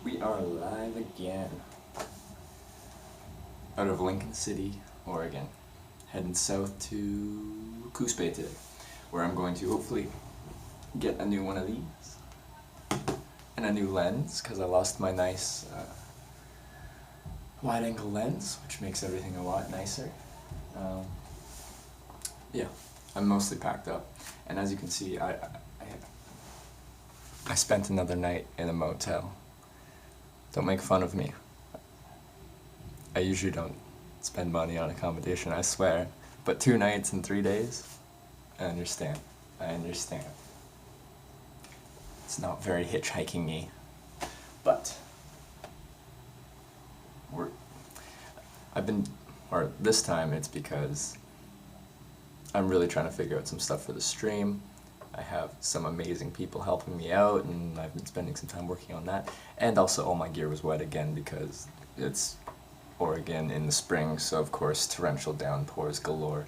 We are live again out of Lincoln City, Oregon, heading south to Coos Bay today, where I'm going to hopefully get a new one of these and a new lens, because I lost my nice wide-angle lens, which makes everything a lot nicer. Yeah, I'm mostly packed up, and as you can see, I spent another night in a motel. Don't make fun of me. I usually don't spend money on accommodation, I swear. But 2 nights and 3 days? I understand. I understand. It's not very hitchhiking-y. But this time it's because I'm really trying to figure out some stuff for the stream. I have some amazing people helping me out, and I've been spending some time working on that. And also all my gear was wet again because it's Oregon in the spring, so of course torrential downpours galore.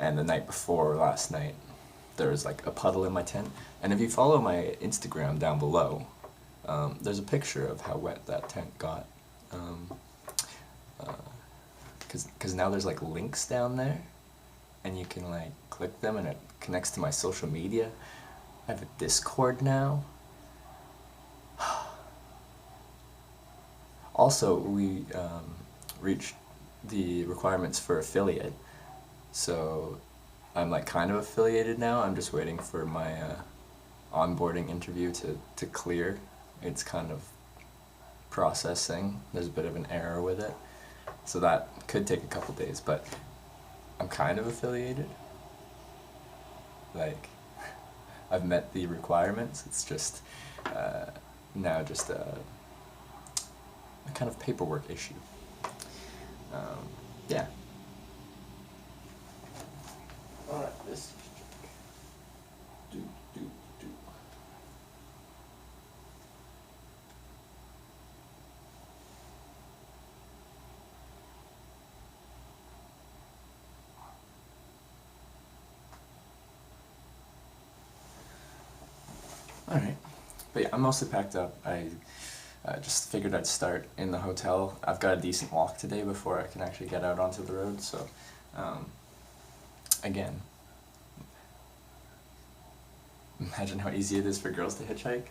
And the night before last night, there was like a puddle in my tent. And if you follow my Instagram down below, there's a picture of how wet that tent got. Because now there's like links down there, and you can like click them and it connects to my social media. I have a Discord now. Also, we reached the requirements for affiliate, so I'm like kind of affiliated now. I'm just waiting for my onboarding interview to clear. It's kind of processing. There's a bit of an error with it, so that could take a couple days, but I'm kind of affiliated. Like, I've met the requirements. It's just now just a kind of paperwork issue. Yeah. Alright, this do. Alright, but yeah, I'm mostly packed up. I just figured I'd start in the hotel. I've got a decent walk today before I can actually get out onto the road, so again, imagine how easy it is for girls to hitchhike.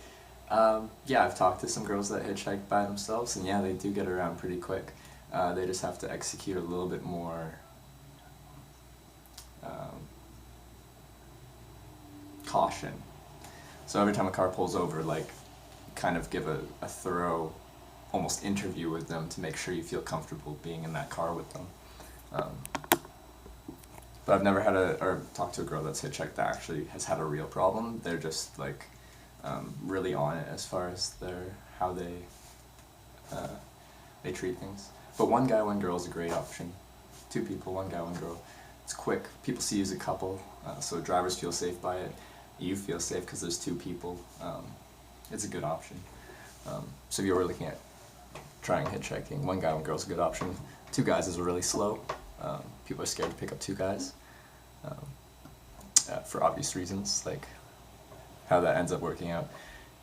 Yeah, I've talked to some girls that hitchhike by themselves, and yeah, they do get around pretty quick. They just have to execute a little bit more caution. So every time a car pulls over, like, kind of give a thorough, almost interview with them to make sure you feel comfortable being in that car with them. But I've never had or talked to a girl that's hitchhiked that actually has had a real problem. They're just like really on it as far as how they treat things. But one guy, one girl is a great option. 2 people, 1 guy, 1 girl. It's quick. People see you as a couple, so drivers feel safe by it. You feel safe because there's 2 people. It's a good option. So if you were looking at trying hitchhiking, 1 guy, 1 girl is a good option. 2 guys is really slow. People are scared to pick up 2 guys for obvious reasons. Like, how that ends up working out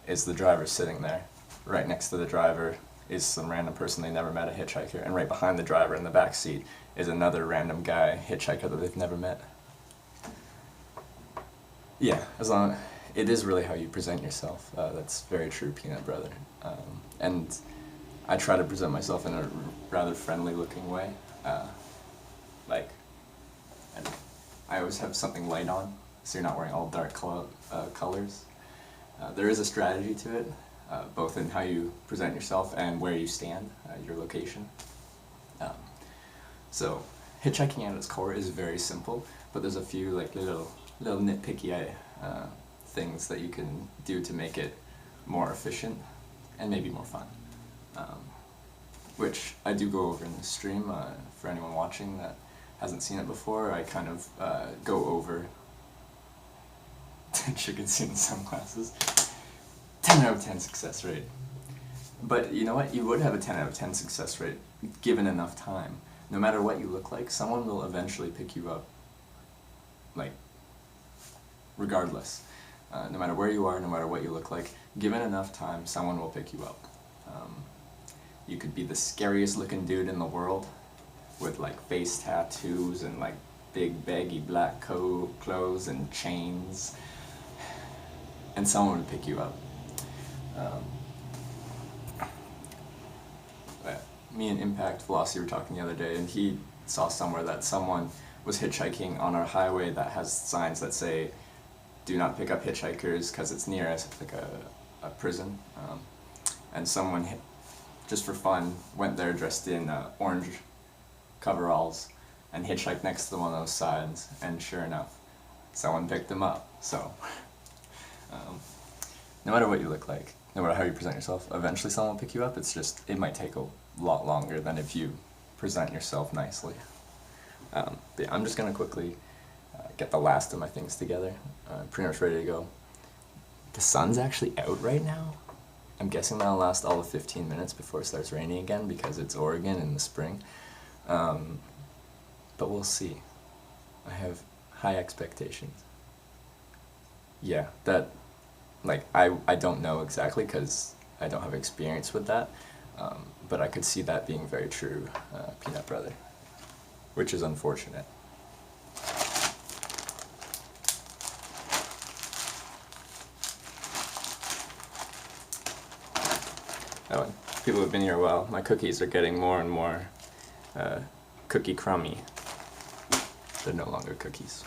is the driver sitting there. Right next to the driver is some random person they never met, a hitchhiker, and right behind the driver in the back seat is another random guy, hitchhiker, that they've never met. Yeah, it is really how you present yourself. That's very true, Peanut Brother. And I try to present myself in a rather friendly-looking way. And I always have something light on, so you're not wearing all dark colors. There is a strategy to it, both in how you present yourself and where you stand, your location. So hitchhiking at its core is very simple, but there's a few like little nitpicky things that you can do to make it more efficient and maybe more fun, which I do go over in the stream. For anyone watching that hasn't seen it before, I kind of go over chicken skin sunglasses. 10 out of 10 success rate. But you know what? You would have a 10 out of 10 success rate given enough time. No matter what you look like, someone will eventually pick you up, like, regardless. No matter where you are, no matter what you look like, given enough time, someone will pick you up. You could be the scariest looking dude in the world with like face tattoos and like big baggy black clothes and chains, and someone would pick you up. Me and Impact Velocity were talking the other day, and he saw somewhere that someone was hitchhiking on our highway that has signs that say, "Do not pick up hitchhikers," because it's near like a prison. And someone, just for fun, went there dressed in orange coveralls and hitchhiked next to one of those signs, and sure enough, someone picked him up. So, no matter what you look like, no matter how you present yourself, eventually someone will pick you up. It's just, it might take a lot longer than if you present yourself nicely. But yeah, I'm just going to quickly get the last of my things together. I'm pretty much ready to go. The sun's actually out right now. I'm guessing that'll last all of 15 minutes before it starts raining again because it's Oregon in the spring. But we'll see. I have high expectations. Yeah, that, like, I don't know exactly because I don't have experience with that, but I could see that being very true, Peanut Brother, which is unfortunate. Oh, and people who've been here a while, my cookies are getting more and more cookie crummy. They're no longer cookies.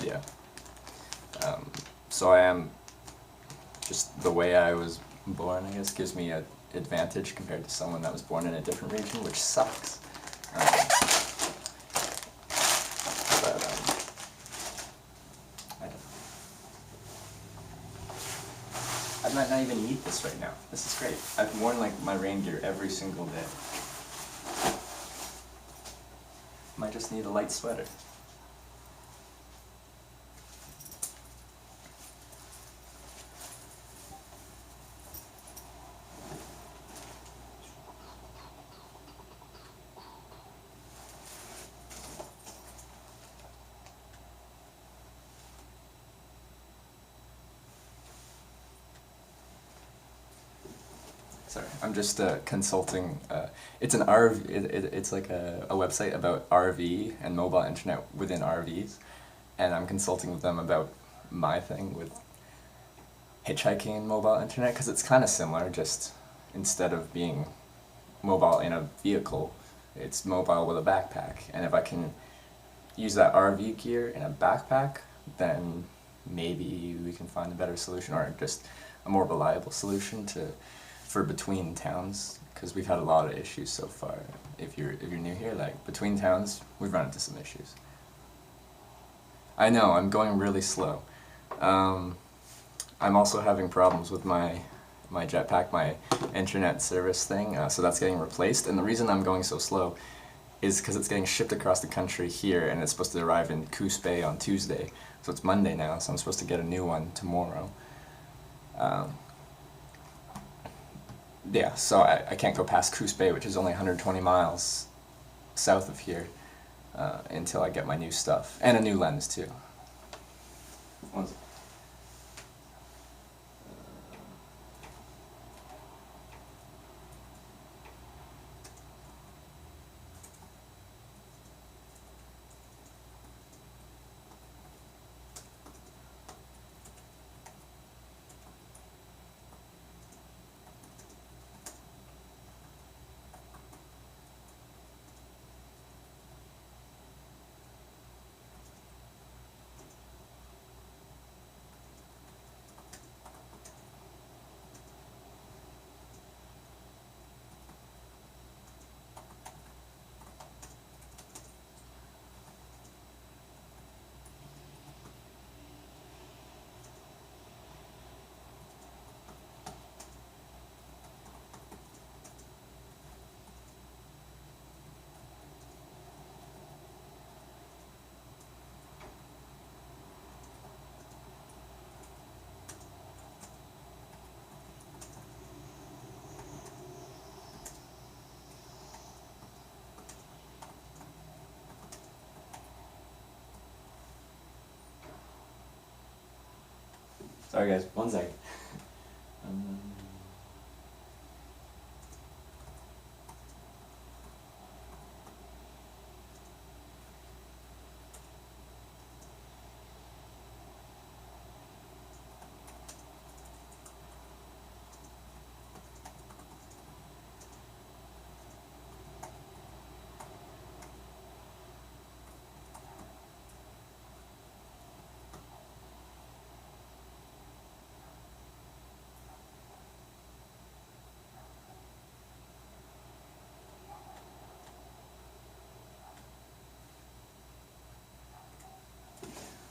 Yeah. So I am, just the way I was born, I guess, gives me an advantage compared to someone that was born in a different region, which sucks. I might not even eat this right now. This is great. I've worn like my reindeer every single day. Might just need a light sweater. Sorry, I'm just consulting. It's an RV. It's like a website about RV and mobile internet within RVs, and I'm consulting with them about my thing with hitchhiking and mobile internet because it's kind of similar. Just instead of being mobile in a vehicle, it's mobile with a backpack. And if I can use that RV gear in a backpack, then maybe we can find a better solution, or just a more reliable solution for between towns, because we've had a lot of issues so far. If you're new here, like between towns, we've run into some issues. I know, I'm going really slow. I'm also having problems with my jetpack, my internet service thing, so that's getting replaced. And the reason I'm going so slow is because it's getting shipped across the country here, and it's supposed to arrive in Coos Bay on Tuesday. So it's Monday now, so I'm supposed to get a new one tomorrow. Yeah, so I can't go past Coos Bay, which is only 120 miles south of here, until I get my new stuff. And a new lens, too. Sorry guys, one sec. Um,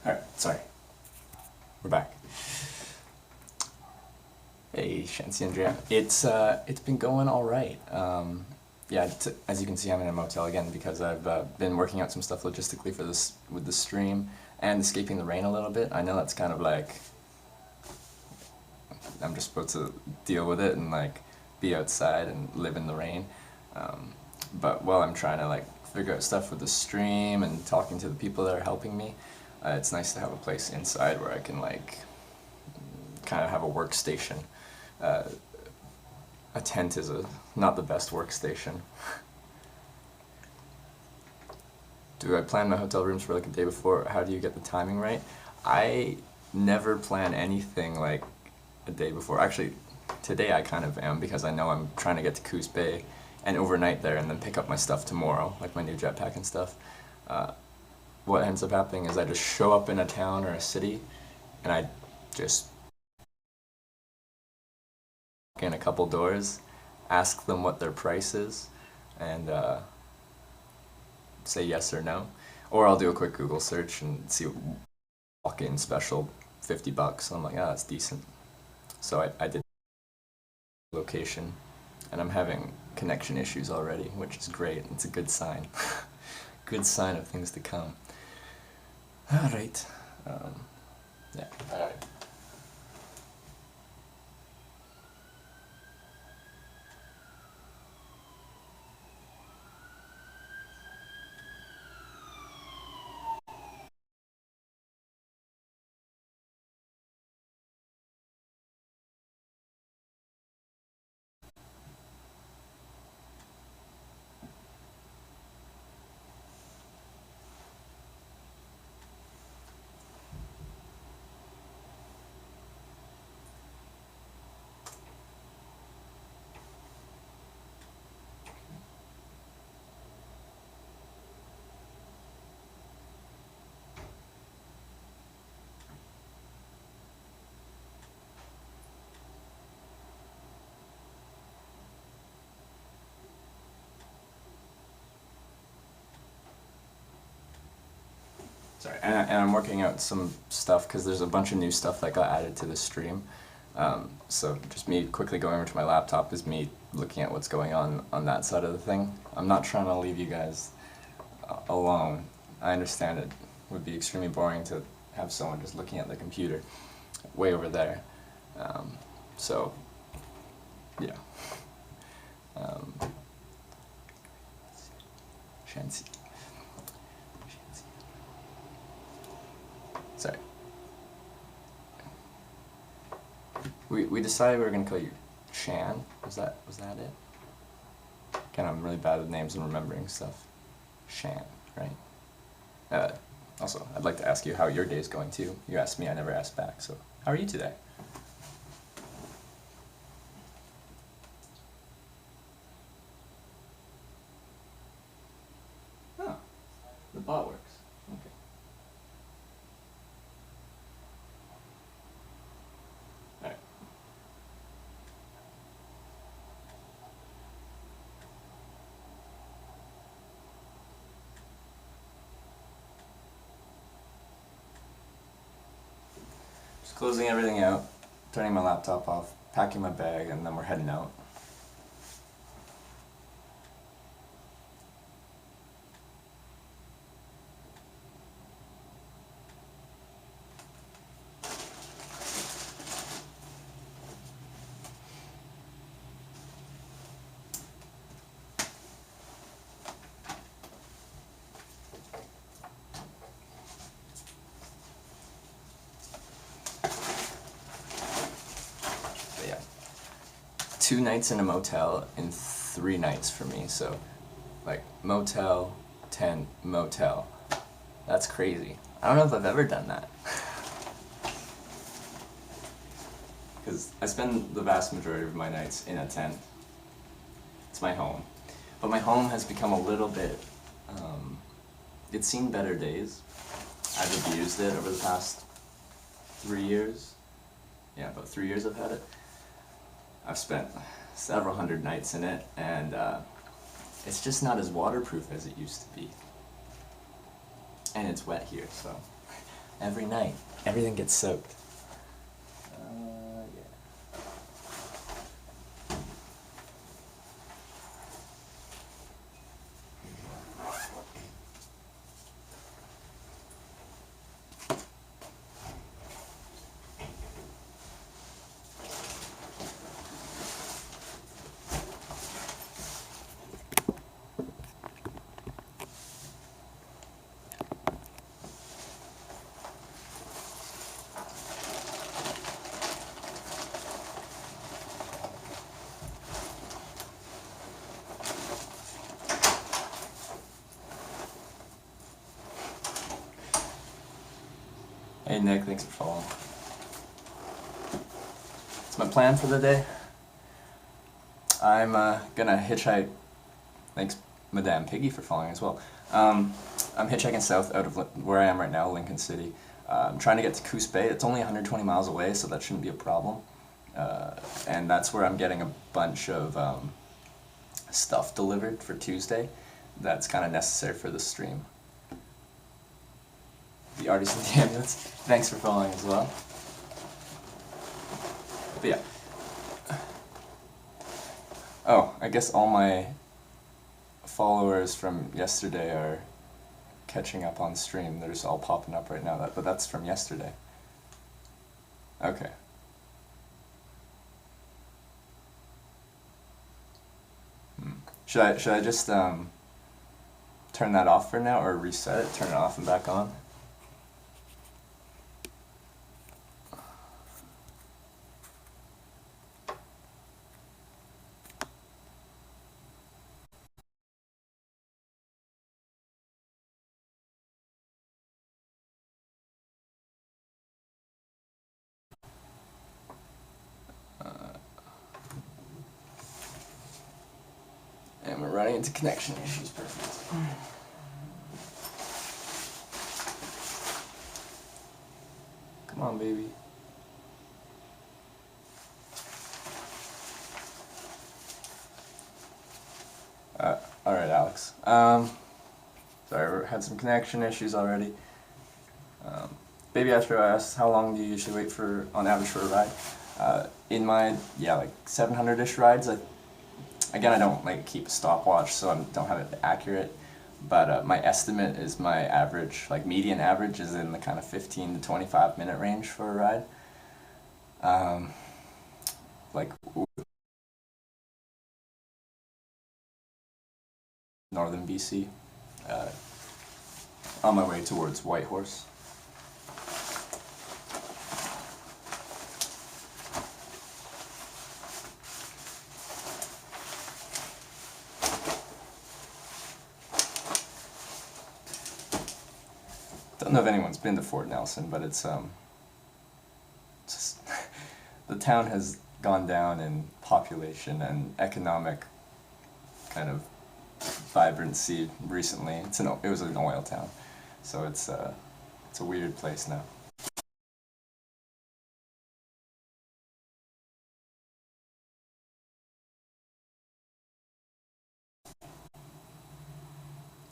Alright, sorry. We're back. Hey, Shansi Andrea. It's been going all right. Yeah, as you can see, I'm in a motel again because I've been working out some stuff logistically for this with the stream and escaping the rain a little bit. I know that's kind of like I'm just supposed to deal with it and like be outside and live in the rain. But while I'm trying to like figure out stuff with the stream and talking to the people that are helping me, it's nice to have a place inside where I can like kind of have a workstation. A tent is not the best workstation. Do I plan my hotel rooms for like a day before? How do you get the timing right? I never plan anything like a day before. Actually, today I kind of am because I know I'm trying to get to Coos Bay and overnight there and then pick up my stuff tomorrow, like my new jetpack and stuff. What ends up happening is I just show up in a town or a city and I just walk in a couple doors, ask them what their price is, and say yes or no. Or I'll do a quick Google search and see walk-in special, $50. And I'm like, ah, that's decent. So I did location, and I'm having connection issues already, which is great. It's a good sign. Good sign of things to come. Alright. Yeah. Alright. Sorry, and I'm working out some stuff because there's a bunch of new stuff that got added to the stream. So just me quickly going over to my laptop is me looking at what's going on that side of the thing. I'm not trying to leave you guys alone. I understand it would be extremely boring to have someone just looking at the computer way over there. So, yeah. Shansi. Sorry. We decided we were gonna call you Shan. Was that it? Again, I'm really bad with names and remembering stuff. Shan, right? Also, I'd like to ask you how your day's going too. You asked me, I never asked back. So, how are you today? Oh, the bot works. Okay. Alright. Just closing everything out, turning my laptop off, packing my bag, and then we're heading out. But yeah. 2 nights in a motel and 3 nights for me, so like motel, tent, motel. That's crazy. I don't know if I've ever done that. Because I spend the vast majority of my nights in a tent. It's my home. But my home has become a little bit, it's seen better days. I've abused it over the past 3 years. Yeah, about 3 years I've had it. I've spent several hundred nights in it, and it's just not as waterproof as it used to be. And it's wet here, so every night, everything gets soaked. Hey Nick, thanks for following. It's my plan for the day. I'm gonna hitchhike. Thanks, Madame Piggy, for following as well. I'm hitchhiking south out of where I am right now, Lincoln City. I'm trying to get to Coos Bay. It's only 120 miles away, so that shouldn't be a problem. And that's where I'm getting a bunch of stuff delivered for Tuesday. That's kind of necessary for the stream. The artist in the ambulance. Thanks for following as well. But yeah. Oh, I guess all my followers from yesterday are catching up on stream. They're just all popping up right now, but that's from yesterday. Okay. Should I just turn that off for now, or reset it, turn it off and back on? And we're running into connection issues. Perfect. Come on, baby. Alright, Alex. Sorry, we had some connection issues already. Baby Astro asks, how long do you usually wait for, on average, for a ride? In my, like 700-ish rides, again, I don't keep a stopwatch, so I don't have it accurate, but my estimate is my average, median average is in the kind of 15 to 25 minute range for a ride. Northern BC, on my way towards Whitehorse. Don't know if anyone's been to Fort Nelson, but it's just the town has gone down in population and economic kind of vibrancy recently. It was an oil town, so it's a weird place now.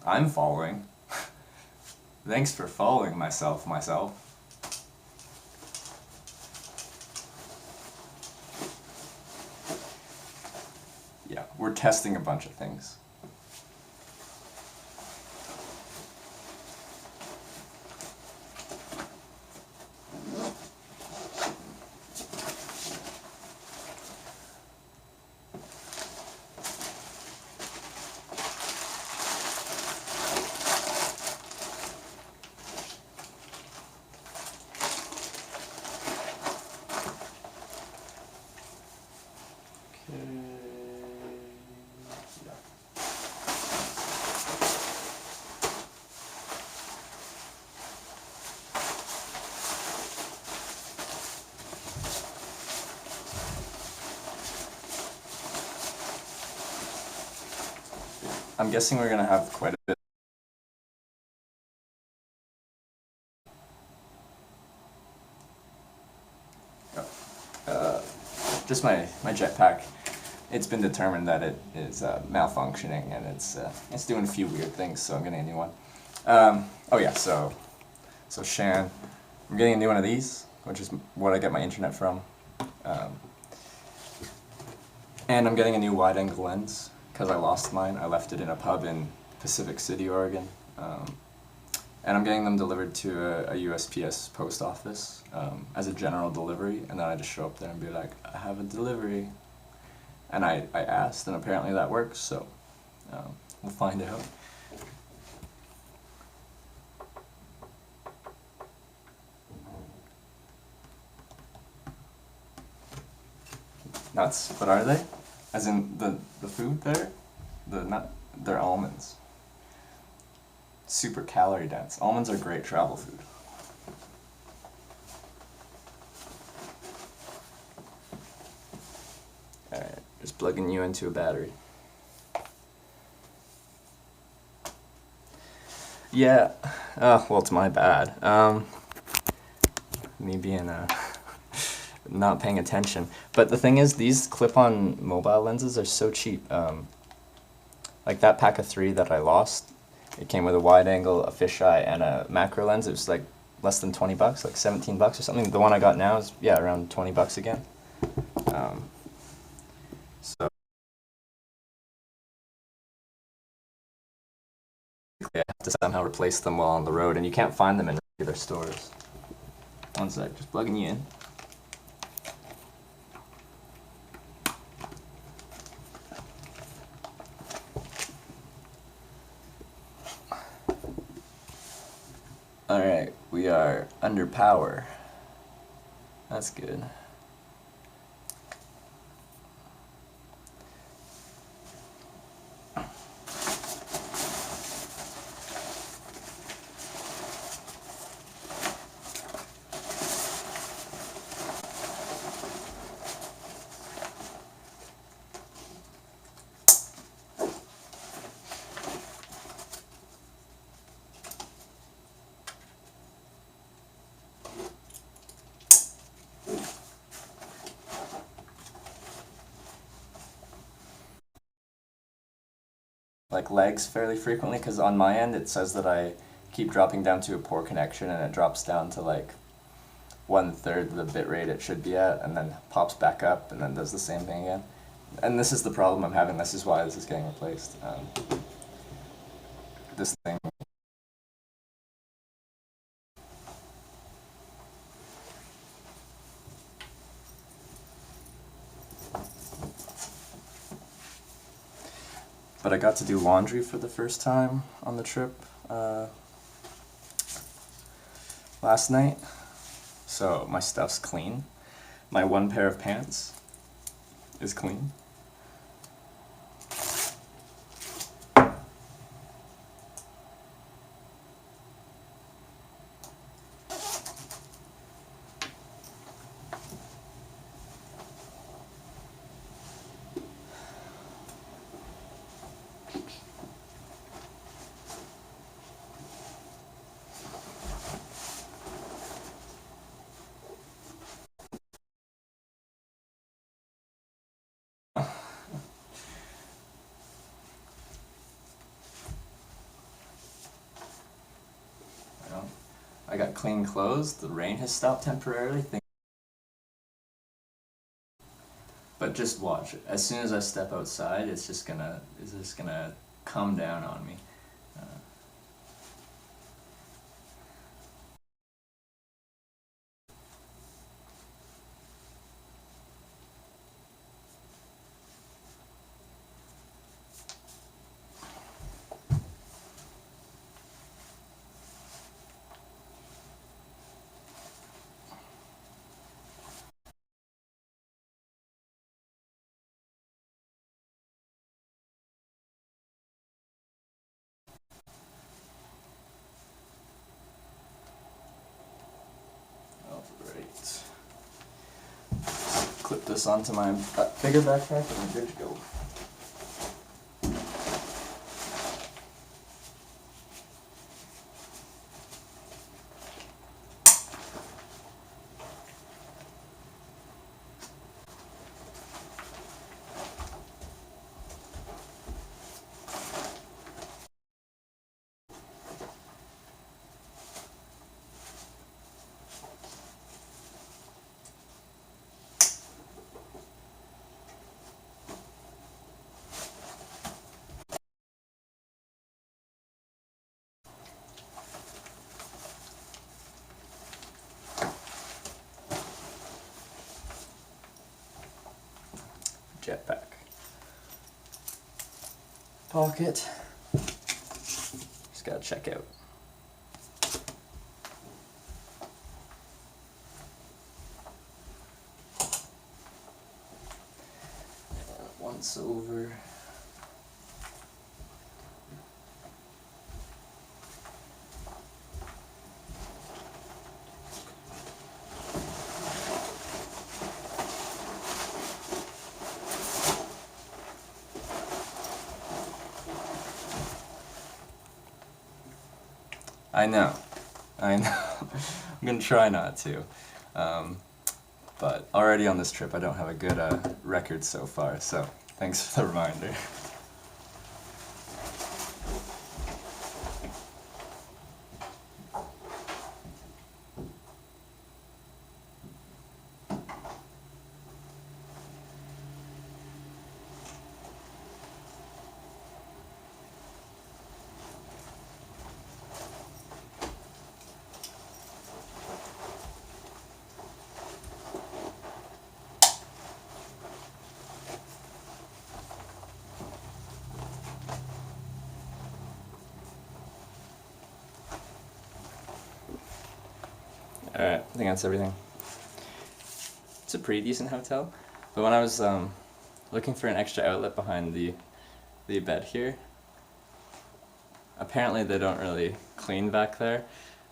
I'm following. Thanks for following myself. Yeah, we're testing a bunch of things. Okay. I'm guessing we're gonna have quite a bit. Just my jetpack. It's been determined that it is malfunctioning and it's doing a few weird things, so I'm getting a new one. Oh yeah, so Shan, I'm getting a new one of these, which is what I get my internet from. And I'm getting a new wide-angle lens, because I lost mine. I left it in a pub in Pacific City, Oregon. And I'm getting them delivered to a USPS post office as a general delivery, and then I just show up there and be like, I have a delivery. And I asked, and apparently that works, so we'll find out. Nuts? What are they? As in the food there? They're almonds. Super calorie dense. Almonds are great travel food. Alright, just plugging you into a battery. Yeah, well, it's my bad. Me being not paying attention. But the thing is, these clip-on mobile lenses are so cheap. Like that pack of 3 that I lost, it came with a wide angle, a fisheye, and a macro lens. It was like less than 20 bucks, like 17 bucks or something. The one I got now is, yeah, around 20 bucks again. So I have to somehow replace them while on the road, and you can't find them in regular stores. One sec, just plugging you in. Alright, we are under power. That's good. Like legs fairly frequently, because on my end it says that I keep dropping down to a poor connection, and it drops down to like 1/3 the bit rate it should be at, and then pops back up and then does the same thing again. And this is the problem I'm having. This is why this is getting replaced. This thing. But I got to do laundry for the first time on the trip last night, so my stuff's clean. My one pair of pants is clean. I got clean clothes. The rain has stopped temporarily. But just watch. As soon as I step outside, it's just gonna come down on me. Great. Clip this onto my bigger backpack and I'm good to go. jetpack. Pocket. Just gotta check out. Once over. I know. I'm gonna try not to. But already on this trip I don't have a good record so far, so thanks for the reminder. Alright, I think that's everything. It's a pretty decent hotel, but when I was looking for an extra outlet behind the bed here, apparently they don't really clean back there.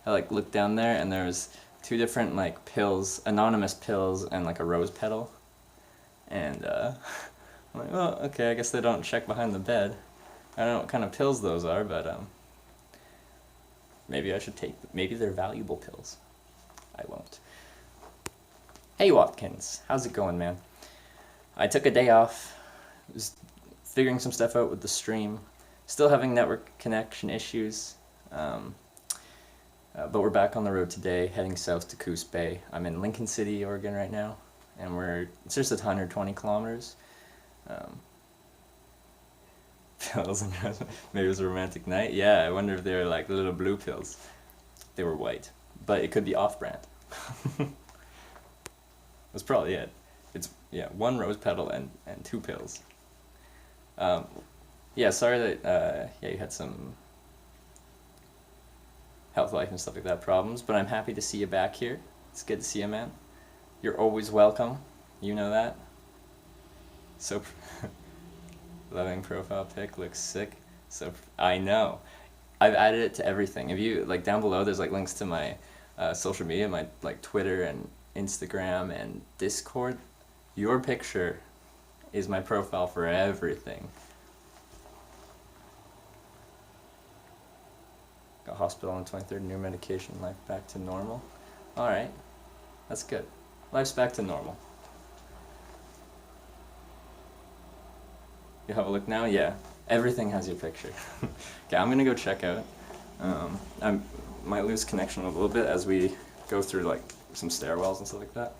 I looked down there and there was 2 different pills, anonymous pills, and a rose petal. And I'm like, well, okay, I guess they don't check behind the bed. I don't know what kind of pills those are, but maybe I should take them. Maybe they're valuable pills. I won't. Hey Watkins, how's it going, man? I took a day off, was figuring some stuff out with the stream, still having network connection issues, but we're back on the road today, heading south to Coos Bay. I'm in Lincoln City, Oregon right now, and it's just 120 kilometers. Pills and maybe it was a romantic night. Yeah, I wonder if they were the little blue pills. They were white, but it could be off-brand. That's probably it. It's 1 rose petal and 2 pills. Yeah, sorry that you had some health life and stuff like that problems, but I'm happy to see you back here. It's good to see you, man. You're always welcome. You know that. So loving profile pic, looks sick. So I know. I've added it to everything. If you down below, there's links to my social media, my Twitter and Instagram and Discord. Your picture is my profile for everything. Got hospital on the 23rd, new medication, life back to normal. Alright, that's good. Life's back to normal. You have a look now? Yeah, everything has your picture. Okay, I'm gonna go check out. I might lose connection a little bit as we go through some stairwells and stuff like that.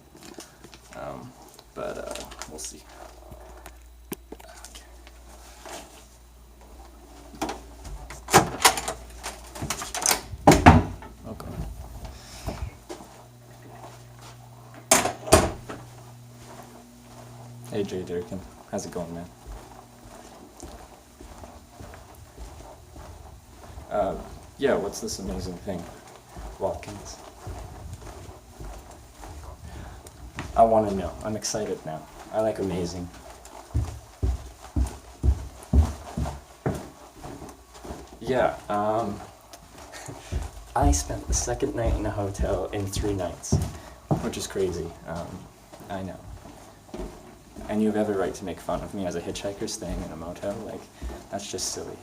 But we'll see. Okay. Hey Jay Durkin, how's it going, man? Yeah, what's this amazing thing, Watkins? I want to know. I'm excited now. I like amazing. Yeah, I spent the second night in a hotel in 3 nights, which is crazy. I know. And you have every right to make fun of me as a hitchhiker staying in a motel. That's just silly.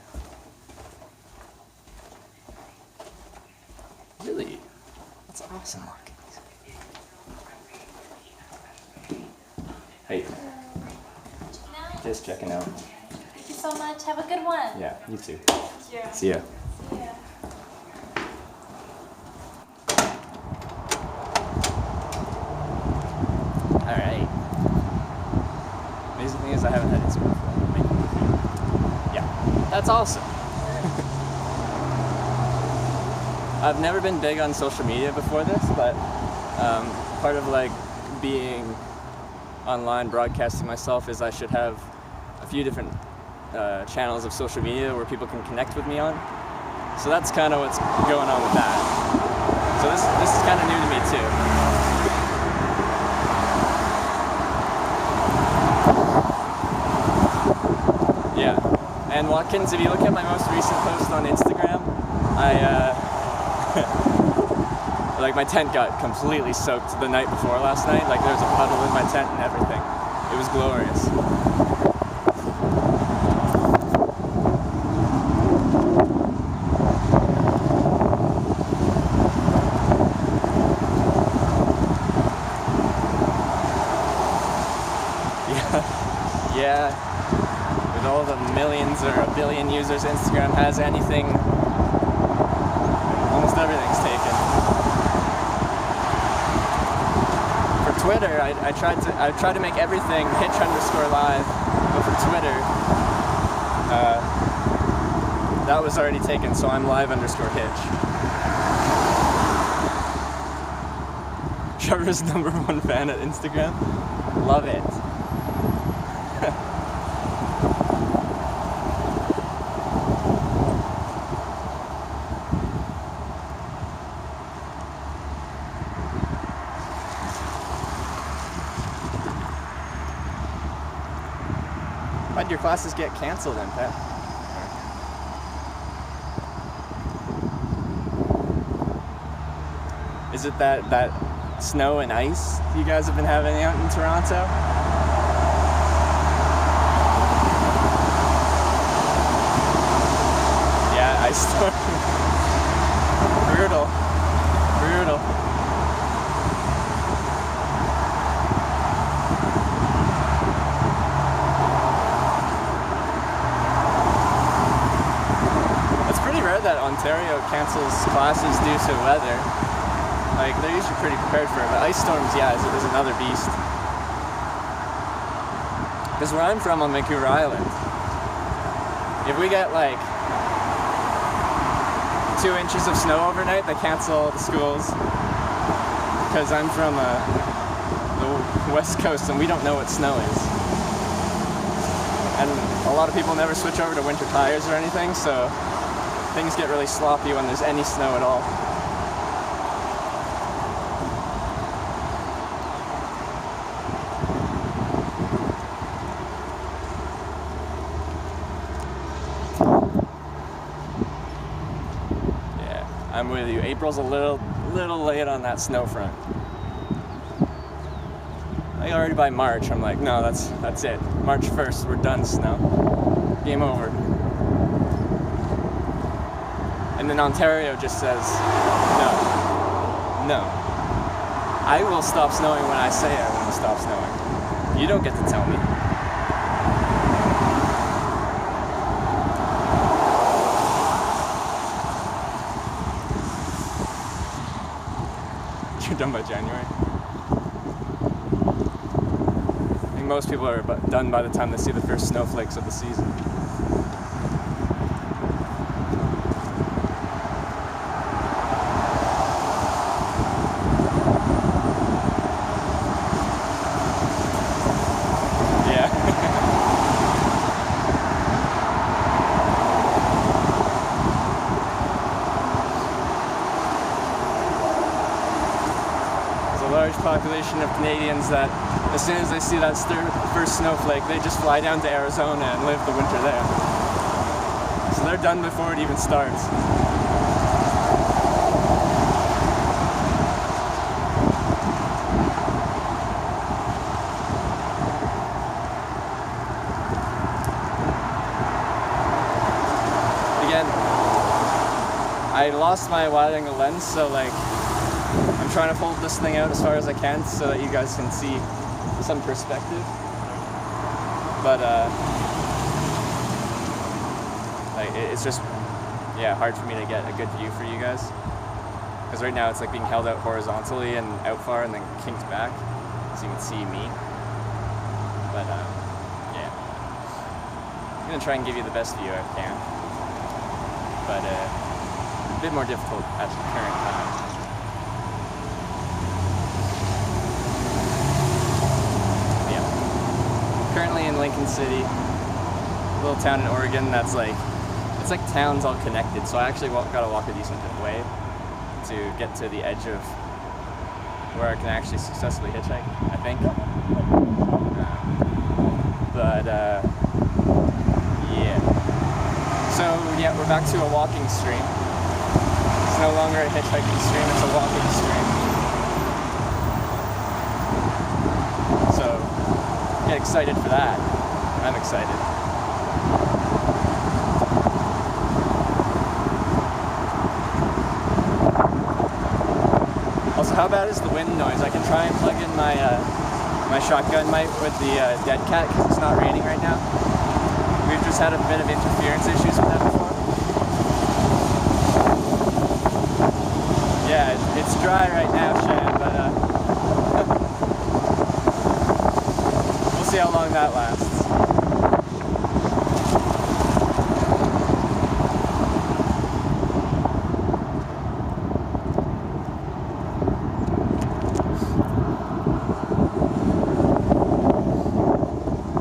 Really? That's awesome, Mark. Hey. Just checking out. Thank you so much. Have a good one. Yeah, you too. Thank you. See ya. See ya. Alright. Amazing thing is I haven't had Instagram before. Yeah, that's awesome. I've never been big on social media before this, but part of being online broadcasting myself is I should have a few different channels of social media where people can connect with me on. So that's kind of what's going on with that. So this is kind of new to me too. Yeah. And Watkins, if you look at my most recent post on Instagram, like my tent got completely soaked the night before last night. Like there was a puddle in my tent and everything. It was glorious. Yeah, with all the millions or a billion users Instagram has, anything, almost everything's taken. For Twitter, I tried to make everything hitch_live, but for Twitter, that was already taken, so I'm live_hitch. Trevor's #1 fan at Instagram. Love it. Why'd your classes get canceled then, Pat? Is it that snow and ice you guys have been having out in Toronto? Yeah, ice storm. Brutal. That Ontario cancels classes due to weather. Like, they're usually pretty prepared for it, but ice storms, yeah, is another beast. Because where I'm from on Vancouver Island, if we get like 2 inches of snow overnight, they cancel the schools. Because I'm from the west coast and we don't know what snow is. And a lot of people never switch over to winter tires or anything, so things get really sloppy when there's any snow at all. Yeah, I'm with you. April's a little late on that snow front. Like already by March, I'm like, no, that's it. March 1st, we're done snow. Game over. And then Ontario just says, no. I will stop snowing when I say I want to stop snowing. You don't get to tell me. You're done by January. I think most people are done by the time they see the first snowflakes of the season. Population of Canadians that as soon as they see that first snowflake, they just fly down to Arizona and live the winter there. So they're done before it even starts. Again, I lost my wide-angle lens, so like I'm trying to fold this thing out as far as I can so that you guys can see some perspective. But like it's just hard for me to get a good view for you guys. Because right now it's like being held out horizontally and out far and then kinked back so you can see me. But yeah. I'm gonna try and give you the best view I can. But a bit more difficult at the current time. Yeah. currently in Lincoln City, a little town in Oregon that's like, it's like towns all connected. So I actually gotta walk a decent way to get to the edge of where I can actually successfully hitchhike, I think. Yeah. So yeah, we're back to a walking stream. It's no longer a hitchhiking stream, it's a walking stream. So get excited for that. I'm excited. Also, how bad is the wind noise? I can try and plug in my my shotgun mic with the dead cat because it's not raining right now. We've just had a bit of interference issues with that before. Yeah, it's dry right now, Shan, but we'll see how long that lasts.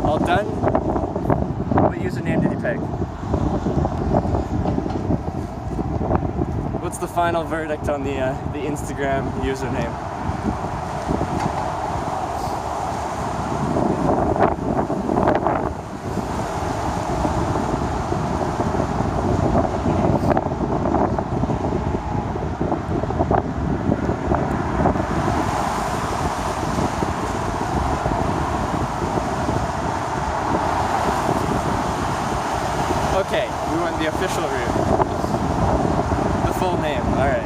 All done? What username did you pick? What's the final verdict on the Instagram username? Okay, we went the official route. The full name, alright.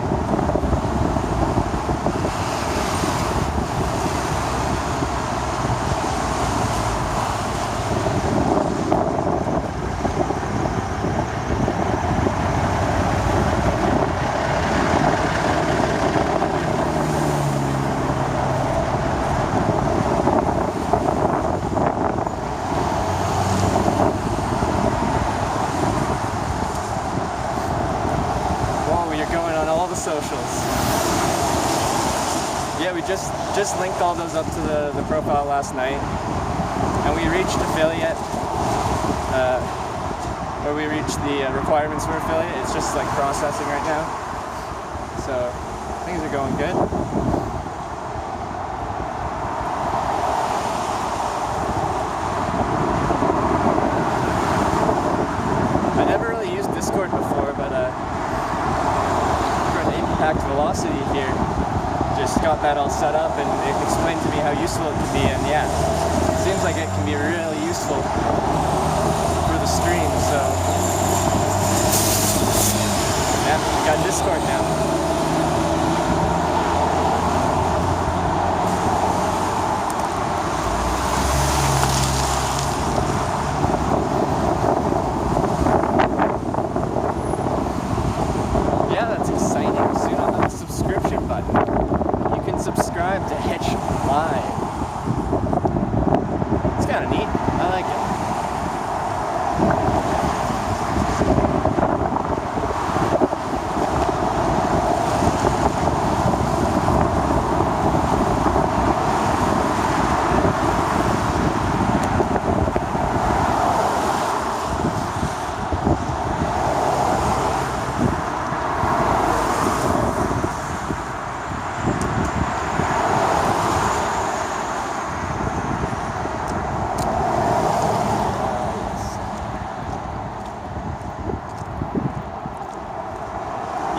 Socials. Yeah, we just linked all those up to the profile last night, and we reached affiliate, or we reached the requirements for affiliate. It's just like processing right now, so things are going good. I never really used Discord before, but impact velocity here, just got that all set up and it explained to me how useful it can be, and yeah, it seems like it can be really useful for the stream, so yeah, got Discord now. Subscribe to Hitch Live. It's kind of neat. I like it.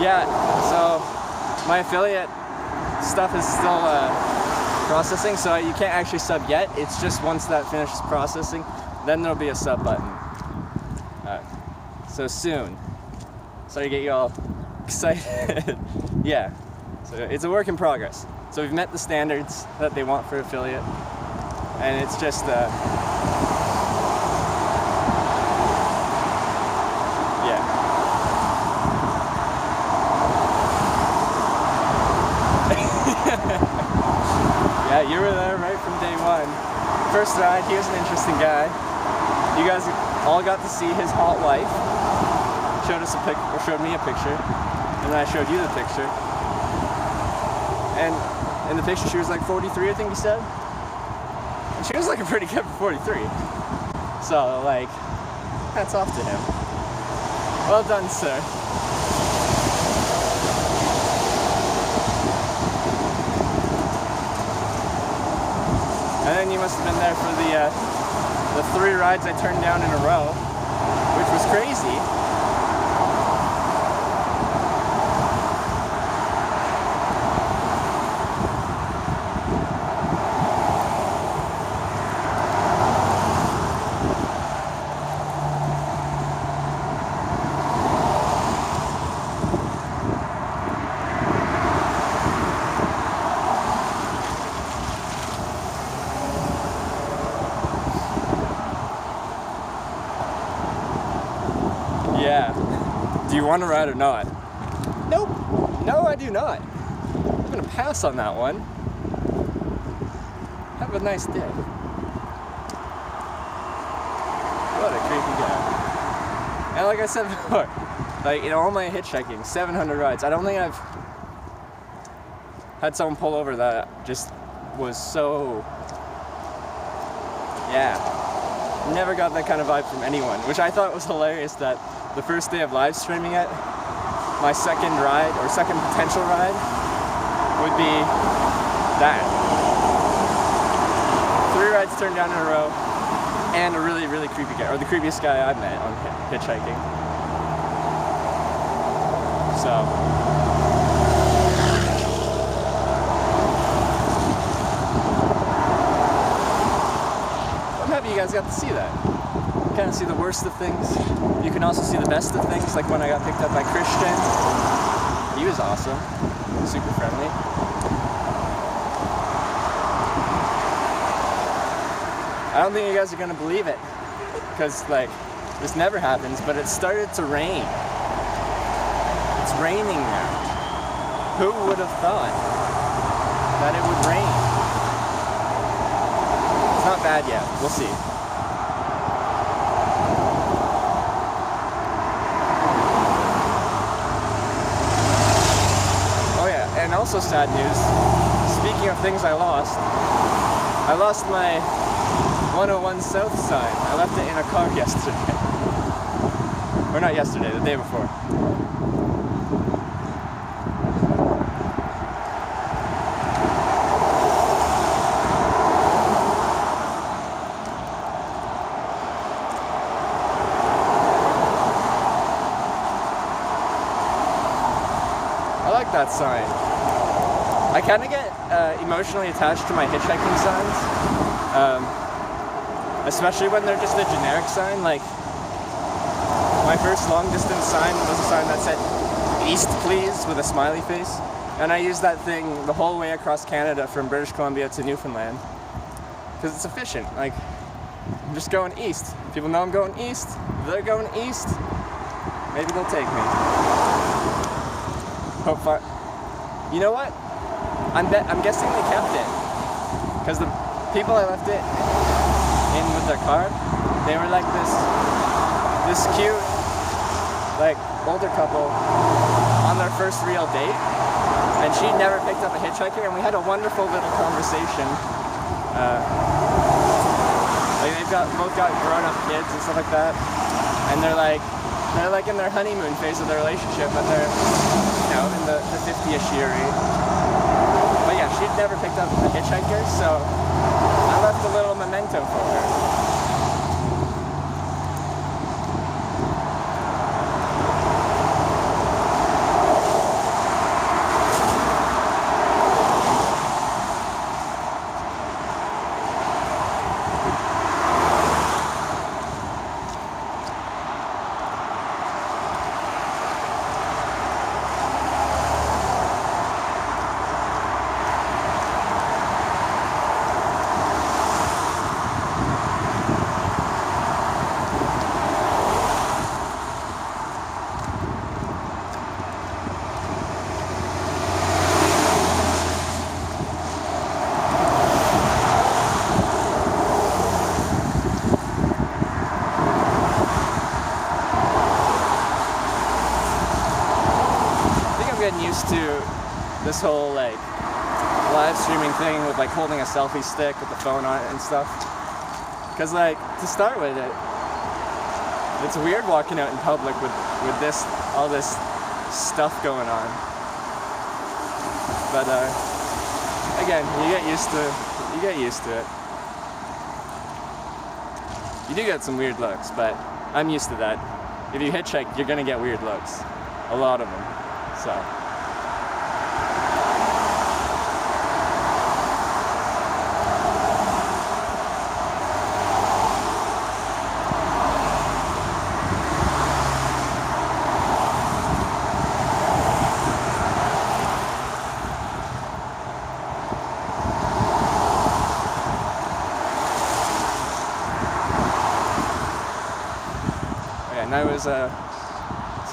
Yeah, so my affiliate stuff is still processing, so you can't actually sub yet. It's just once that finishes processing, then there'll be a sub button. So soon. Sorry to get you all excited. Yeah, so it's a work in progress. So we've met the standards that they want for affiliate, and it's just yeah, you were there right from day one. First ride, he was an interesting guy. You guys all got to see his hot wife. Showed me a picture, and then I showed you the picture. And in the picture, she was like 43, I think he said. And she was looking pretty good for 43. So, like, hats off to him. Well done, sir. And then you must have been there for the 3 rides I turned down in a row, which was crazy. Yeah. Do you want to ride or not? Nope. No, I do not. I'm gonna pass on that one. Have a nice day. What a creepy guy. And like I said before, like in all my hitchhiking, 700 rides, I don't think I've had someone pull over that just was so, yeah. Never got that kind of vibe from anyone, which I thought was hilarious that the first day of live streaming it, my second ride, or second potential ride, would be that. 3 rides turned down in a row, and a really, really creepy guy, or the creepiest guy I've met on hitchhiking. So, I'm happy you guys got to see that. You kind of see the worst of things. You can also see the best of things, like when I got picked up by Christian. He was awesome, super friendly. I don't think you guys are gonna believe it, because like, this never happens, but it started to rain. It's raining now. Who would have thought that it would rain? It's not bad yet, we'll see. And also sad news, speaking of things I lost my 101 South sign. I left it in a car yesterday. Or not yesterday, the day before. I like that sign. I kind of get emotionally attached to my hitchhiking signs, especially when they're just a generic sign. Like, my first long distance sign was a sign that said, "East please," with a smiley face. And I used that thing the whole way across Canada from British Columbia to Newfoundland. Because it's efficient. Like, I'm just going east. People know I'm going east. If they're going east, maybe they'll take me. You know what? I'm guessing they kept it, because the people I left it in with their car, they were like this cute, like, older couple on their first real date, and she never picked up a hitchhiker, and we had a wonderful little conversation. Like, they've both got grown-up kids and stuff like that, and they're like in their honeymoon phase of their relationship, but they're, you know, in the 50-ish year age. But yeah, she'd never picked up a hitchhiker, so I left a little memento for her. Getting used to this whole, like, live streaming thing with like holding a selfie stick with the phone on it and stuff. Because like, to start with it's weird walking out in public with all this stuff going on. But again, you get used to it. You do get some weird looks, but I'm used to that. If you hitchhike, you're gonna get weird looks. A lot of them. So. And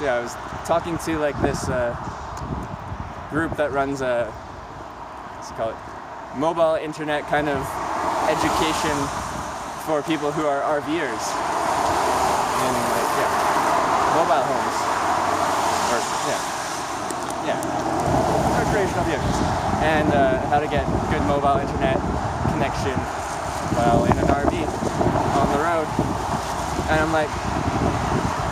I was talking to like this group that runs what's it called, mobile internet kind of education for people who are RVers in mobile homes, or recreational vehicles, and how to get good mobile internet connection while in an RV on the road. And I'm like,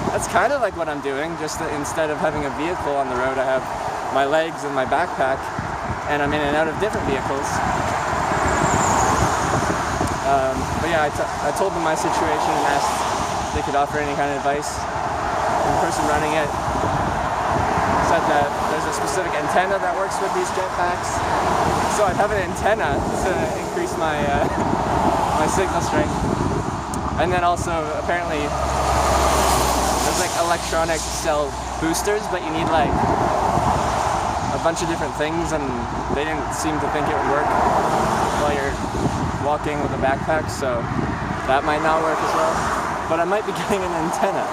that's kind of like what I'm doing, just instead of having a vehicle on the road, I have my legs and my backpack, and I'm in and out of different vehicles. But yeah, I told them my situation and asked if they could offer any kind of advice. And the person running it said that there's a specific antenna that works with these jetpacks, so I'd have an antenna to increase my my signal strength. And then also, apparently, there's like electronic cell boosters, but you need like a bunch of different things, and they didn't seem to think it would work while you're walking with a backpack, so that might not work as well. But I might be getting an antenna.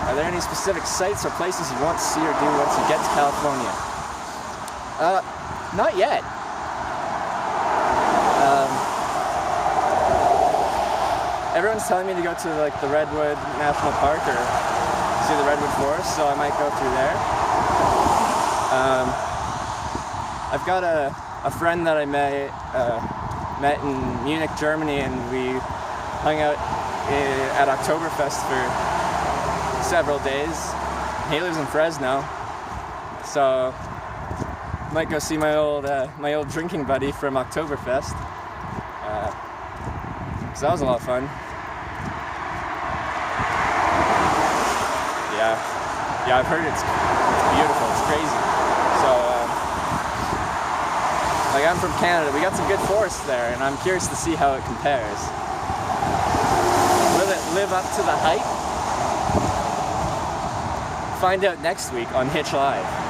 Are there any specific sites or places you want to see or do once you get to California? Not yet. Everyone's telling me to go to like the Redwood National Park or see the Redwood Forest, so I might go through there. I've got a friend that I met in Munich, Germany, and we hung out at Oktoberfest for several days. He lives in Fresno, so I might go see my old drinking buddy from Oktoberfest. So that was a lot of fun. Yeah, I've heard it's beautiful, it's crazy. So, like I'm from Canada, we got some good forests there, and I'm curious to see how it compares. Will it live up to the hype? Find out next week on Hitch Live.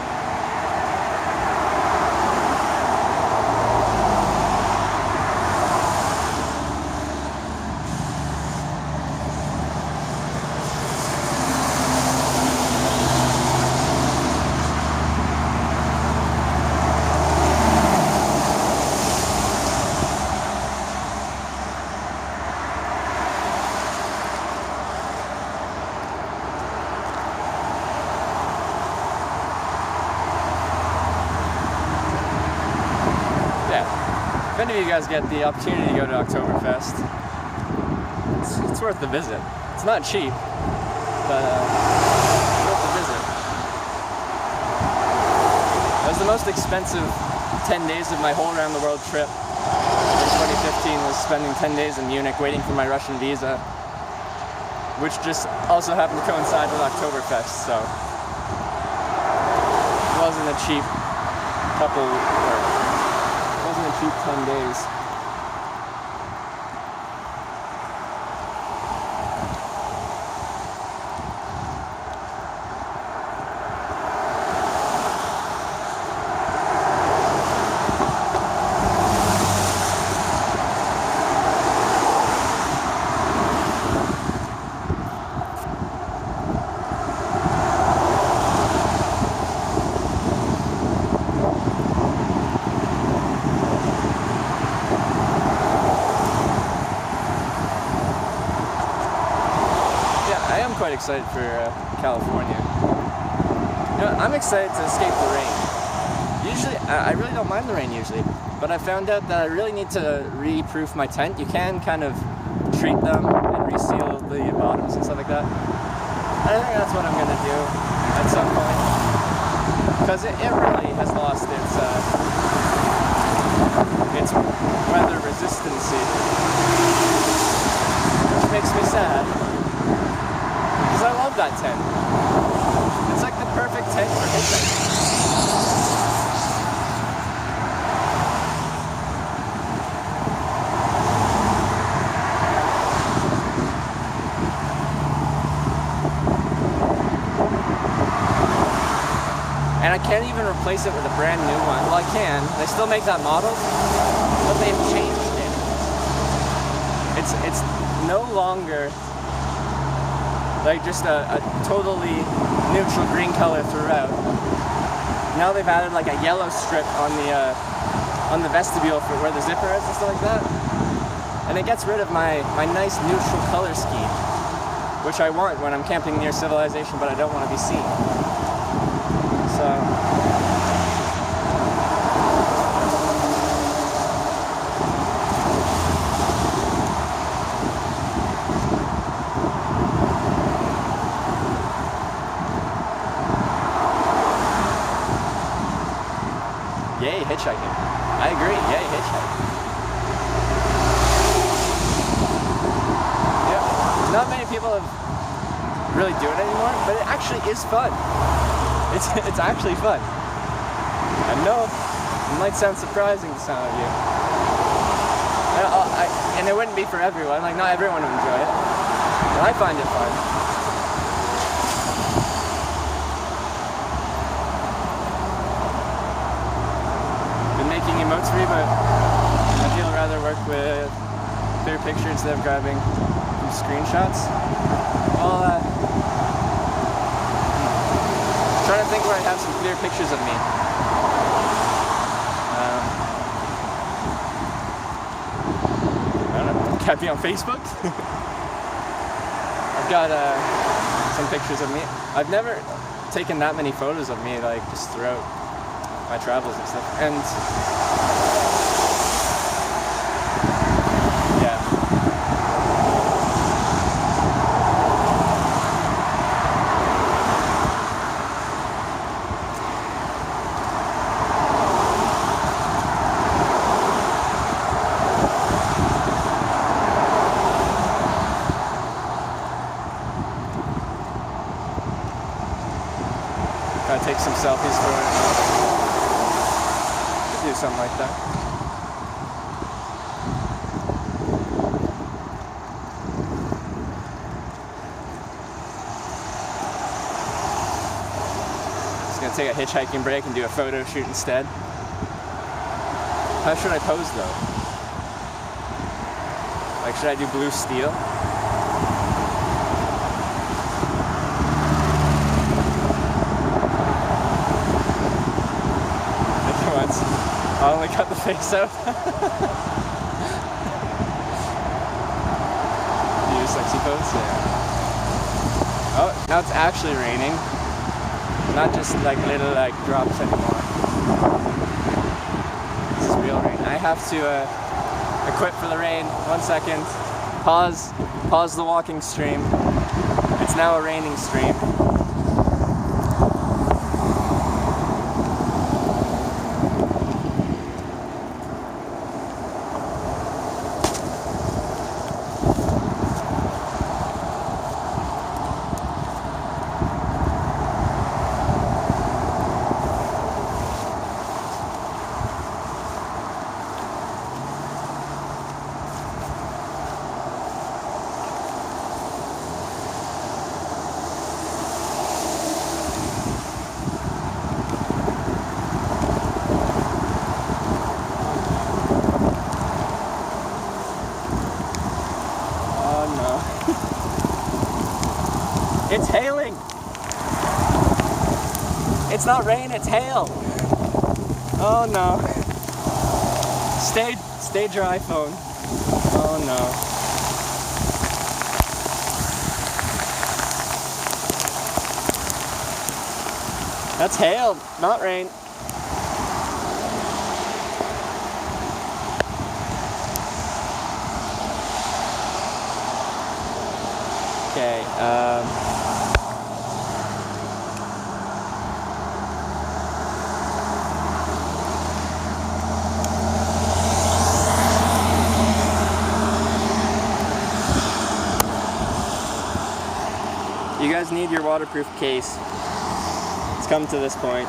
If any of you guys get the opportunity to go to Oktoberfest, it's worth the visit. It's not cheap, but it's worth the visit. It was the most expensive 10 days of my whole around the world trip in 2015 was spending 10 days in Munich waiting for my Russian visa, which just also happened to coincide with Oktoberfest, so it wasn't a cheap cheap 10 days. Quite excited for California. You know, I'm excited to escape the rain. usually, I really don't mind the rain usually, but I found out that I really need to re-proof my tent. You can kind of treat them and reseal the bottoms and stuff like that. I think that's what I'm gonna do at some point, because it really has lost its weather resistancy, which makes me sad, because I love that tent. It's like the perfect tent for hitchhiking. And I can't even replace it with a brand new one. Well, I can. They still make that model, but they've changed it. It's no longer like just a totally neutral green color throughout. Now they've added like a yellow strip on the vestibule for where the zipper is and stuff like that. And it gets rid of my nice neutral color scheme, which I want when I'm camping near civilization, but I don't want to be seen. So yay, hitchhiking. I agree, yay, hitchhiking. Yeah, not many people really do it anymore, but it actually is fun. It's actually fun. I know it might sound surprising to some of you. And it wouldn't be for everyone, like not everyone would enjoy it. But I find it fun. Been making emotes for you, but I feel I'd rather work with clear picture instead of grabbing screenshots. Well, trying to think where I have some clear pictures of me. I don't know. Can I be on Facebook? I've got some pictures of me. I've never taken that many photos of me, like just throughout my travels and stuff. And yeah. Gotta take some selfies for it. Could do something like that. Just gonna take a hitchhiking break and do a photo shoot instead. How should I pose though? Like, should I do blue steel? I only cut the face out. Do a sexy pose? Yeah. Oh, now it's actually raining. Not just like little like drops anymore. This is real rain. I have to equip for the rain. 1 second. Pause the walking stream. It's now a raining stream. It's hailing. It's not rain, it's hail. Oh no. Stay dry, phone. Oh no. That's hail, not rain. You guys need your waterproof case. It's come to this point.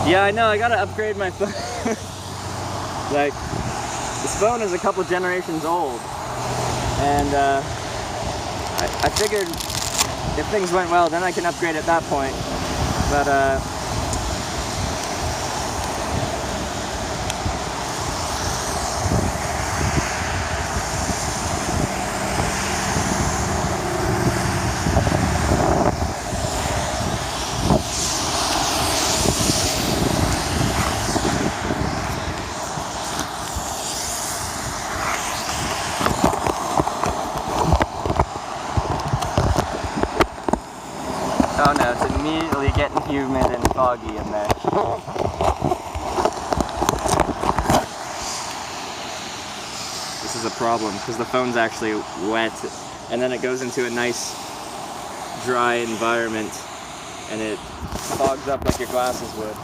Yeah, I know, I gotta upgrade my phone. Like, this phone is a couple generations old. And I figured if things went well, then I can upgrade at that point. But oh no, it's immediately getting humid and foggy in there. This is a problem because the phone's actually wet and then it goes into a nice dry environment and it fogs up like your glasses would.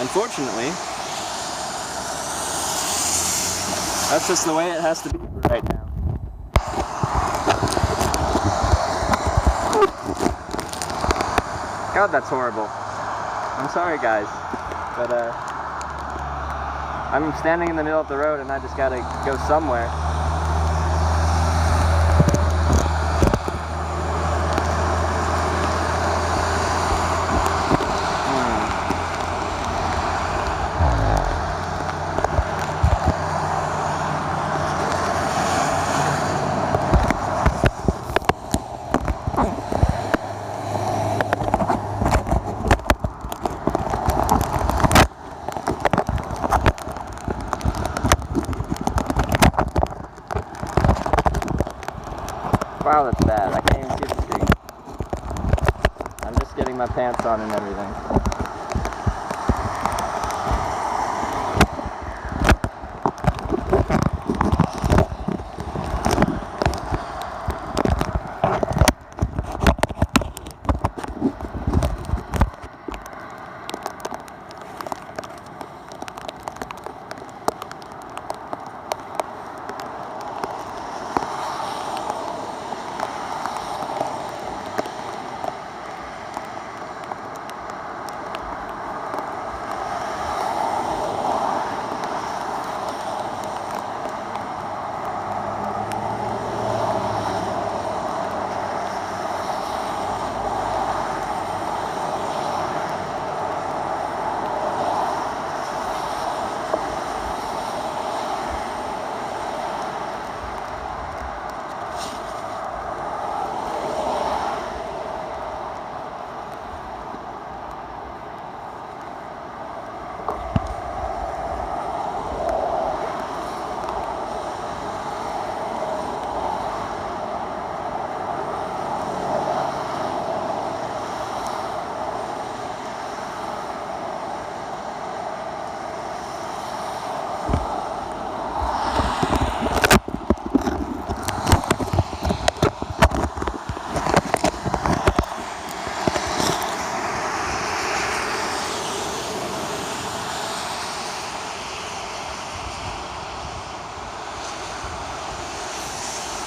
Unfortunately, that's just the way it has to be right now. God, that's horrible. I'm sorry, guys, but I'm standing in the middle of the road and I just gotta go somewhere. Wow, that's bad. I can't even see the screen. I'm just getting my pants on and everything.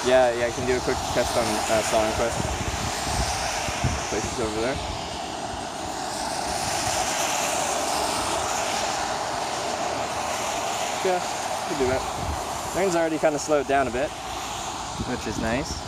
Yeah, I can do a quick test on Song Quest. Places over there. Yeah, we can do it. Rain's already kind of slowed down a bit, which is nice.